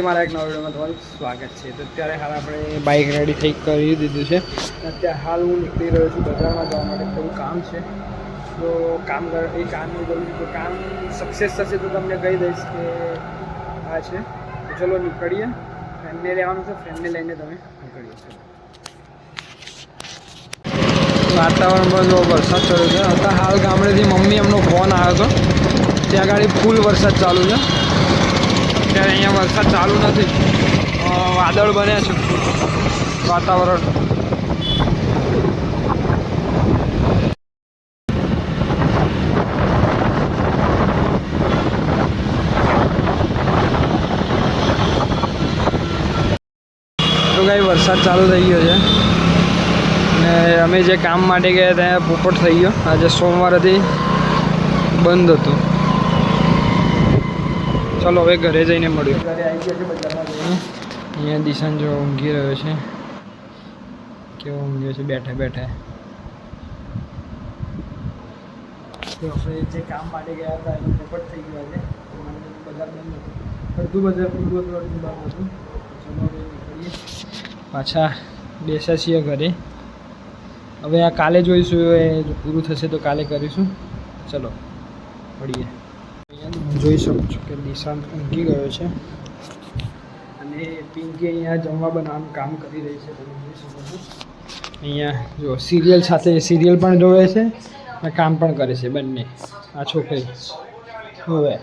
ફરીથી મારા એક નવા વિડીયોમાં તમારું સ્વાગત છે. તો અત્યારે હાલ આપણે બાઇક રેડી થઈ કરી દીધું છે. અત્યારે હાલ હું નીકળી રહ્યો છું બજારમાં જવા માટે. થોડું કામ છે, તો એ કામની જરૂર તો કામ સક્સેસ થશે તો તમને કહી દઈશ કે આ છે. તો ચલો નીકળીએ. ફ્રેન્ડને લેવાનું છે, ફ્રેન્ડને લઈને તમે નીકળીએ. ચલો. વાતાવરણમાં જો વરસાદ ચાલુ છે. અત્યારે હાલ ગામડેથી મમ્મી એમનો ફોન આવ્યો હતો. ત્યાં ગાડી ફૂલ વરસાદ ચાલુ છે. અત્યારે અહીંયા વરસાદ ચાલુ નથી, વાદળ બન્યા છે વાતાવરણ. તો કાંઈ વરસાદ ચાલુ થઈ ગયો છે ને અમે જે કામ માટે ગયા ત્યાં પોપટ થઈ ગયો. આજે સોમવાર હતી, બંધ હતું. ચલો હવે ઘરે જઈને મળ્યું. ઘરે આવી ગયા છે બજારમાં જઈને. અહીંયા દિશાન જો ઊંઘી રહ્યો છે. કેવો ઊંઘ્યો છે બેઠા બેઠા. તો આપણે જે કામ માટે ગયા હતા એનું પોપટ થઈ ગયો છે. બજાર બંધ હતું, અડધું બજાર પૂરું હતું, અડધું બંધ હતું. ચલો હવે નીકળીએ. પાછા બેસ્યા છીએ ઘરે. હવે આ કાલે જોઈશું, એ પૂરું થશે તો કાલે કરીશું. ચલો મળીએ. જોઈ શકો છો કે નિશાંત ઊંઘી ગયો છે અને પિંકી અહીંયા જમવા બનાવવાનું કામ કરી રહી છે. તમે જોઈ શકો છો અહીંયા જો સિરિયલ સાથે સિરિયલ પણ જોવે છે અને કામ પણ કરે છે બંને. આ છોકરી હવે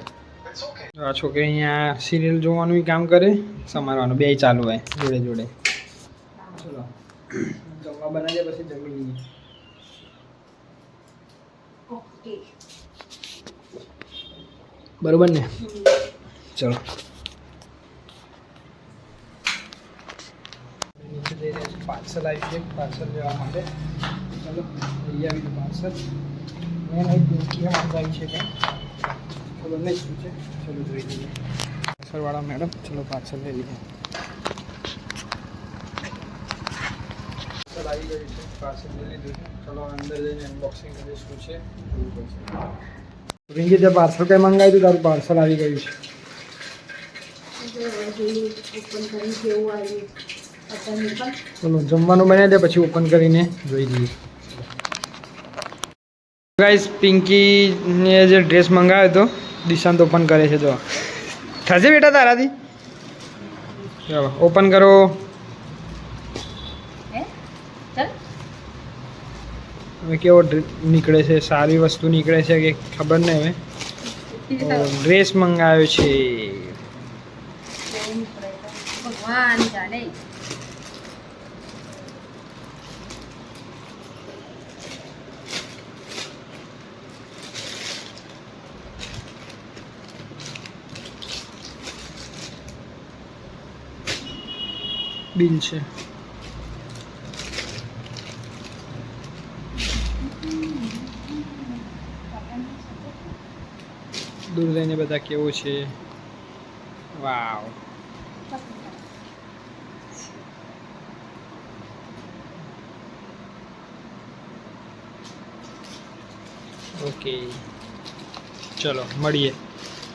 આ છોકરી અહીંયા સિરિયલ જોવાનું કામ કરે, સમારવાનું બે ચાલુ હોય જોડે જોડે. ચલો જમવા બનાવીએ પછી જમી લઈએ. ઓકે, બરોબર ને? ચલો નીચે જઈ રહ્યા છે. પાર્સલ આવી છે, પાર્સલ લેવા માટે. ચલો લઈ આવી પાર્સલ. મેં નહીં પિંકીએ મંગાવી છે કંઈ, ચલો નહીં શું છે, ચલો જોઈ લઈએ. પાર્સલવાળા મેડમ, ચલો પાર્સલ લઈ લઈએ. પાર્સલ આવી ગયું છે, પાર્સલ લઈ લીધું છે. ચલો અંદર જઈને અનબોક્સિંગ કરીએ શું છે જોવું પડશે. રિંકી તે પાર્સલ કંઈ મંગાવ્યું હતું, તારું પાર્સલ આવી ગયું છે. ચલો જમવાનું બનાવી દે પછી ઓપન કરીને જોઈ લઈએ. ગાઈસ પિંકીને જે ડ્રેસ મંગાવ્યો હતો દિશાંત ઓપન કરે છે. જો થશે બેટા તારાથી? ચાલો ઓપન કરો. હવે કેવો નીકળે છે, સારી વસ્તુ નીકળે છે કે ખબર નહીં. હવે ડ્રેસ મંગાવ્યો છે. ભગવાન જાણે. બિલ છે. દૂર જઈને બધા કેવું છે. વાવ, ઓકે ચલો મળીએ.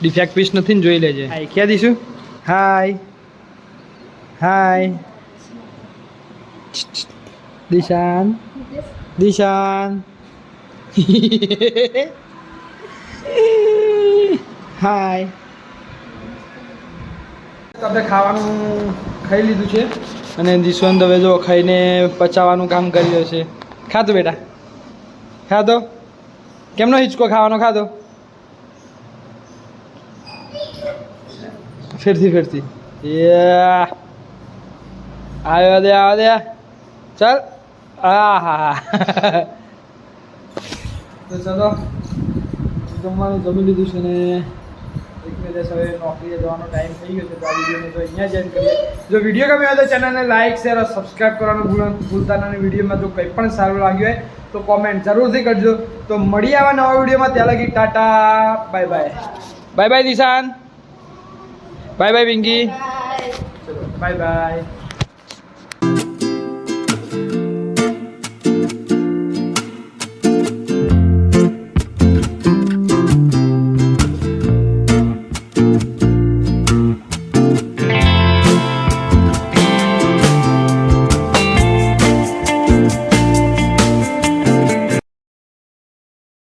ડિફેક્ટ પીસ નથી ને, જોઈ લેજે. હાય ક્યાં દઈશું? હાય હાય દિશાન, દિશાન હાય. આપણે ખાવાનું ખાઈ લીધું છે અને દિશાંત હવે જો ખાઈને પચાવવાનું કામ કરી રહ્યો છે. ખાધો બેટા, ખાધો? કેમનો હિંચકો ખાવાનો? ખાધો ફેરથી ફેરથી. આવ્યો દે, આવ્યો દે, ચાલ. હા હા તો ચલો જમવાનું જમી લીધું છે ને 1 મિનિટ હવે નોકરીએ જવાનો ટાઈમ થઈ ગયો છે. તો આ વિડીયોને તો અહીંયા જ એન્ડ કરીએ. જો વિડીયો ગમ્યો હોય તો ચેનલને લાઇક શેર અને સબસ્ક્રાઈબ કરવાનું ભૂલતા નહીં. વિડીયોમાં જો કંઈ પણ સારું લાગ્યું હોય તો કોમેન્ટ જરૂરથી કરજો. તો મળીએ આવા નવા વિડીયોમાં. ત્યાં લગી tata, bye bye. Bye bye Dishan, bye bye Pinky, ચલો બાય બાય.